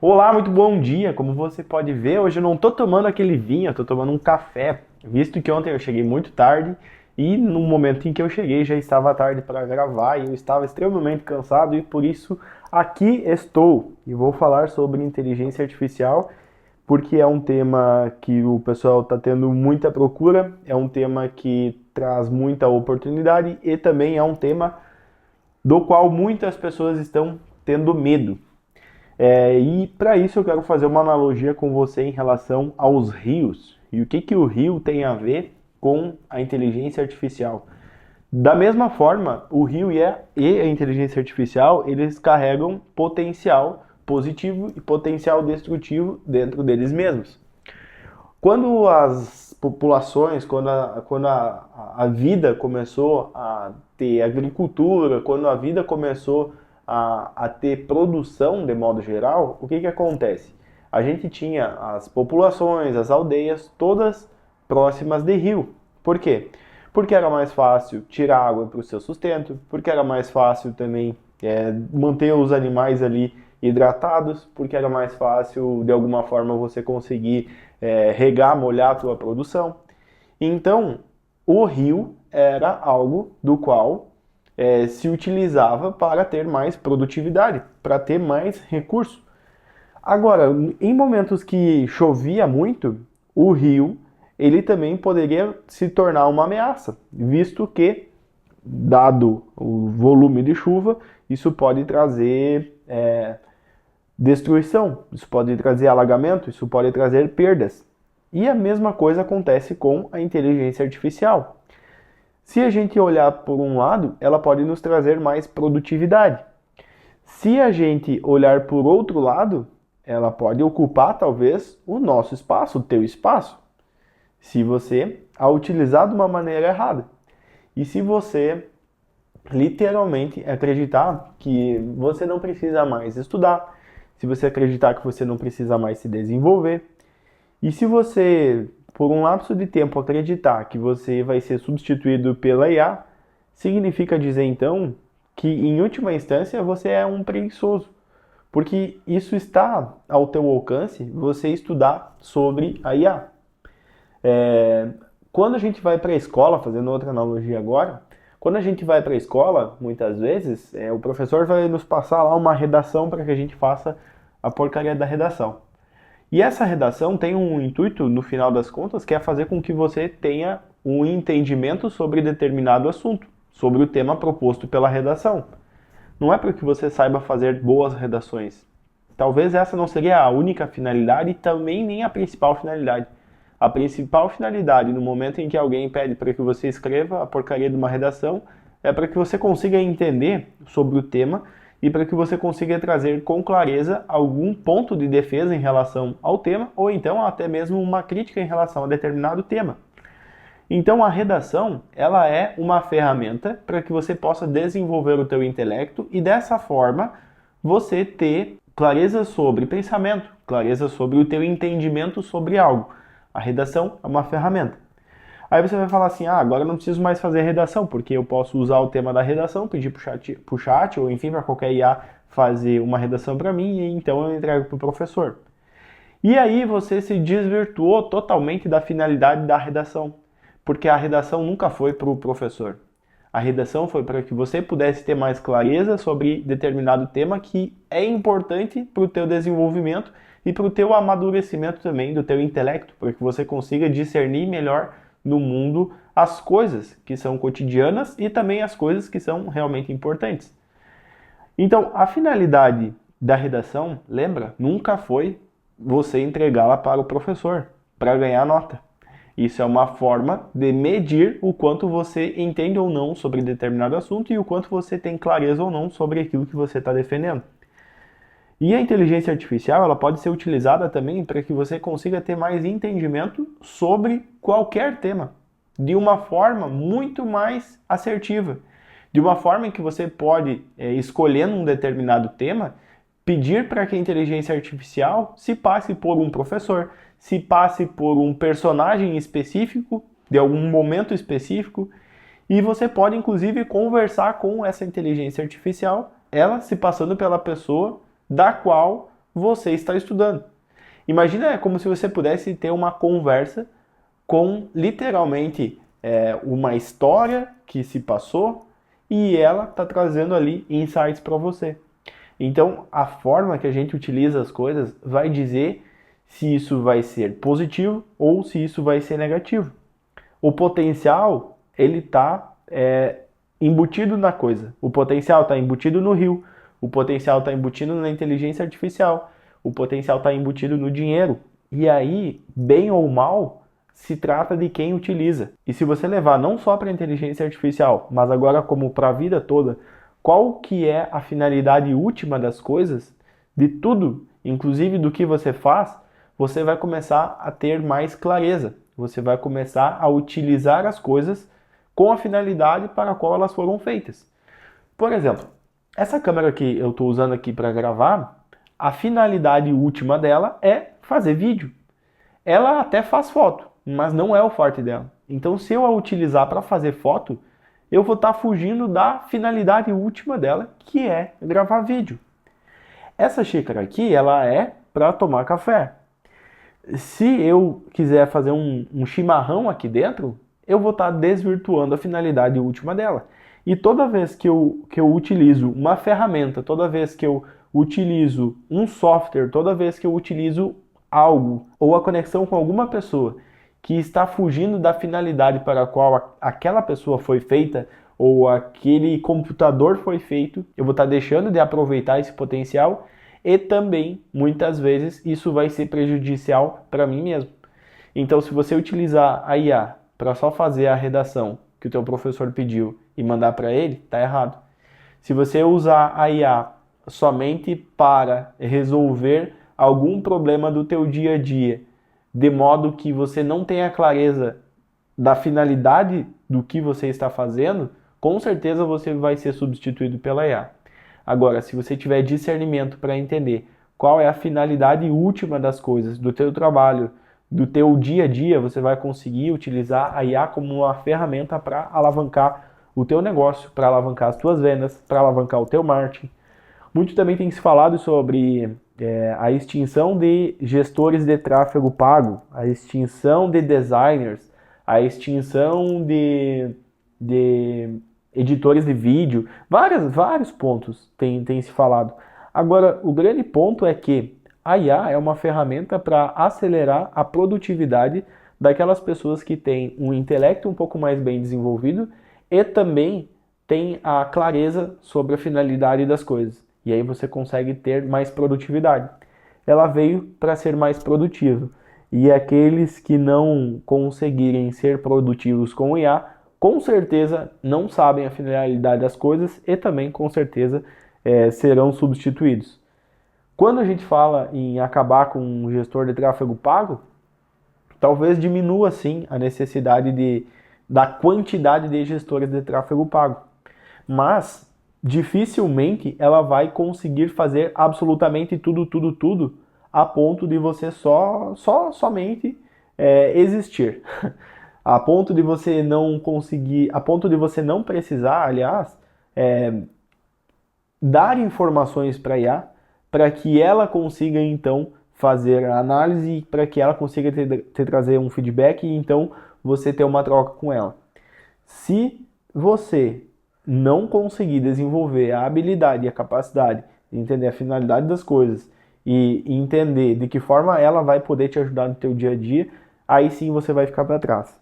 Olá, muito bom dia. Como você pode ver, hoje eu não estou tomando aquele vinho, eu estou tomando um café, visto que ontem eu cheguei muito tarde e no momento em que eu cheguei já estava tarde para gravar e eu estava extremamente cansado e por isso aqui estou e vou falar sobre inteligência artificial porque é um tema que o pessoal está tendo muita procura, é um tema que traz muita oportunidade e também é um tema do qual muitas pessoas estão tendo medo. E para isso eu quero fazer uma analogia com você em relação aos rios. E o que o rio tem a ver com a inteligência artificial? Da mesma forma, o rio e a inteligência artificial, eles carregam potencial positivo e potencial destrutivo dentro deles mesmos. Quando as populações, quando a vida começou a ter agricultura, quando a vida começou a ter produção de modo geral, o que acontece? A gente tinha as populações, as aldeias, todas próximas de rio. Por quê? Porque era mais fácil tirar água para o seu sustento, porque era mais fácil também manter os animais ali hidratados, porque era mais fácil de alguma forma você conseguir regar, molhar a tua produção. Então, o rio era algo do qual se utilizava para ter mais produtividade, para ter mais recurso. Agora, em momentos que chovia muito, o rio ele também poderia se tornar uma ameaça, visto que, dado o volume de chuva, isso pode trazer destruição, isso pode trazer alagamento, isso pode trazer perdas. E a mesma coisa acontece com a inteligência artificial. Se a gente olhar por um lado, ela pode nos trazer mais produtividade. Se a gente olhar por outro lado, ela pode ocupar talvez o nosso espaço, o teu espaço, se você a utilizar de uma maneira errada. E se você literalmente acreditar que você não precisa mais estudar, se você acreditar que você não precisa mais se desenvolver, e se você, por um lapso de tempo, acreditar que você vai ser substituído pela IA, significa dizer então que, em última instância, você é um preguiçoso. Porque isso está ao teu alcance, você estudar sobre a IA. Quando a gente vai para a escola, fazendo outra analogia agora, quando a gente vai para a escola, muitas vezes, o professor vai nos passar lá uma redação para que a gente faça a porcaria da redação. E essa redação tem um intuito, no final das contas, que é fazer com que você tenha um entendimento sobre determinado assunto, sobre o tema proposto pela redação. Não é para que você saiba fazer boas redações. Talvez essa não seria a única finalidade e também nem a principal finalidade. A principal finalidade, no momento em que alguém pede para que você escreva a porcaria de uma redação, é para que você consiga entender sobre o tema e para que você consiga trazer com clareza algum ponto de defesa em relação ao tema ou então até mesmo uma crítica em relação a determinado tema. Então a redação, ela é uma ferramenta para que você possa desenvolver o teu intelecto e dessa forma você ter clareza sobre pensamento, clareza sobre o teu entendimento sobre algo. A redação é uma ferramenta. Aí você vai falar assim, agora eu não preciso mais fazer redação, porque eu posso usar o tema da redação, pedir pro chat ou enfim para qualquer IA fazer uma redação para mim e então eu entrego para o professor. E aí você se desvirtuou totalmente da finalidade da redação, porque a redação nunca foi para o professor. A redação foi para que você pudesse ter mais clareza sobre determinado tema que é importante para o teu desenvolvimento e para o teu amadurecimento também do teu intelecto, para que você consiga discernir melhor no mundo as coisas que são cotidianas e também as coisas que são realmente importantes. Então, a finalidade da redação, lembra, nunca foi você entregá-la para o professor, para ganhar nota. Isso é uma forma de medir o quanto você entende ou não sobre determinado assunto e o quanto você tem clareza ou não sobre aquilo que você está defendendo. E a inteligência artificial ela pode ser utilizada também para que você consiga ter mais entendimento sobre qualquer tema, de uma forma muito mais assertiva, de uma forma em que você pode, escolhendo um determinado tema, pedir para que a inteligência artificial se passe por um professor, se passe por um personagem específico, de algum momento específico, e você pode inclusive conversar com essa inteligência artificial, ela se passando pela pessoa da qual você está estudando. Imagina, é como se você pudesse ter uma conversa com literalmente uma história que se passou e ela está trazendo ali insights para você. Então, a forma que a gente utiliza as coisas vai dizer se isso vai ser positivo ou se isso vai ser negativo. O potencial, ele está embutido na coisa. O potencial está embutido no rio. O potencial está embutido na inteligência artificial. O potencial está embutido no dinheiro. E aí, bem ou mal, se trata de quem utiliza. E se você levar não só para a inteligência artificial, mas agora como para a vida toda, qual que é a finalidade última das coisas, de tudo, inclusive do que você faz, você vai começar a ter mais clareza. Você vai começar a utilizar as coisas com a finalidade para a qual elas foram feitas. Por exemplo, essa câmera que eu estou usando aqui para gravar, a finalidade última dela é fazer vídeo. Ela até faz foto, mas não é o forte dela. Então, se eu a utilizar para fazer foto, eu vou estar fugindo da finalidade última dela, que é gravar vídeo. Essa xícara aqui, ela é para tomar café. Se eu quiser fazer um chimarrão aqui dentro, eu vou estar desvirtuando a finalidade última dela. E toda vez que eu utilizo uma ferramenta, toda vez que eu utilizo um software, toda vez que eu utilizo algo ou a conexão com alguma pessoa que está fugindo da finalidade para a qual aquela pessoa foi feita ou aquele computador foi feito, eu vou estar deixando de aproveitar esse potencial e também, muitas vezes, isso vai ser prejudicial para mim mesmo. Então, se você utilizar a IA para só fazer a redação que o teu professor pediu e mandar para ele, tá errado. Se você usar a IA somente para resolver algum problema do teu dia a dia, de modo que você não tenha clareza da finalidade do que você está fazendo, com certeza você vai ser substituído pela IA. Agora, se você tiver discernimento para entender qual é a finalidade última das coisas, do teu trabalho, do teu dia a dia, você vai conseguir utilizar a IA como uma ferramenta para alavancar o teu negócio, para alavancar as tuas vendas, para alavancar o teu marketing. Muito também tem se falado sobre a extinção de gestores de tráfego pago, a extinção de designers, a extinção de editores de vídeo, vários pontos tem se falado. Agora, o grande ponto é que a IA é uma ferramenta para acelerar a produtividade daquelas pessoas que têm um intelecto um pouco mais bem desenvolvido e também têm a clareza sobre a finalidade das coisas. E aí você consegue ter mais produtividade. Ela veio para ser mais produtiva. E aqueles que não conseguirem ser produtivos com o IA, com certeza não sabem a finalidade das coisas e também com certeza serão substituídos. Quando a gente fala em acabar com um gestor de tráfego pago, talvez diminua sim a necessidade da quantidade de gestores de tráfego pago. Mas dificilmente ela vai conseguir fazer absolutamente tudo a ponto de você somente existir. A ponto de você não conseguir, a ponto de você não precisar, aliás, dar informações para a IA para que ela consiga então fazer a análise, para que ela consiga te trazer um feedback e então você ter uma troca com ela. Se você não conseguir desenvolver a habilidade e a capacidade de entender a finalidade das coisas e entender de que forma ela vai poder te ajudar no teu dia a dia, aí sim você vai ficar para trás.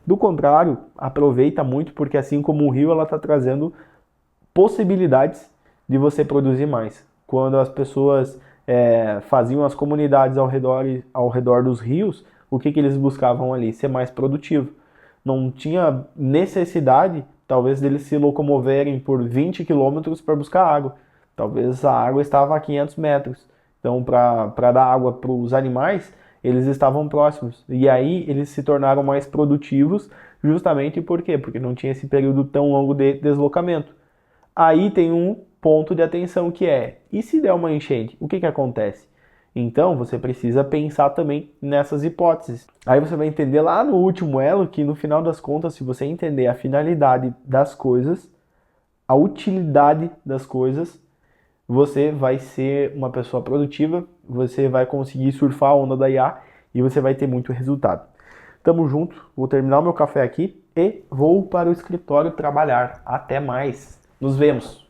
Do contrário, aproveita muito, porque assim como o rio, ela está trazendo possibilidades de você produzir mais. Quando as pessoas faziam as comunidades ao redor dos rios, o que eles buscavam ali? Ser mais produtivo. Não tinha necessidade, talvez, deles se locomoverem por 20 quilômetros para buscar água. Talvez a água estava a 500 metros. Então, para dar água para os animais, eles estavam próximos. E aí, eles se tornaram mais produtivos, justamente por quê? Porque não tinha esse período tão longo de deslocamento. Aí tem um ponto de atenção que e se der uma enchente, o que acontece? Então, você precisa pensar também nessas hipóteses. Aí você vai entender lá no último elo que, no final das contas, se você entender a finalidade das coisas, a utilidade das coisas, você vai ser uma pessoa produtiva, você vai conseguir surfar a onda da IA e você vai ter muito resultado. Tamo junto, vou terminar o meu café aqui e vou para o escritório trabalhar. Até mais, nos vemos!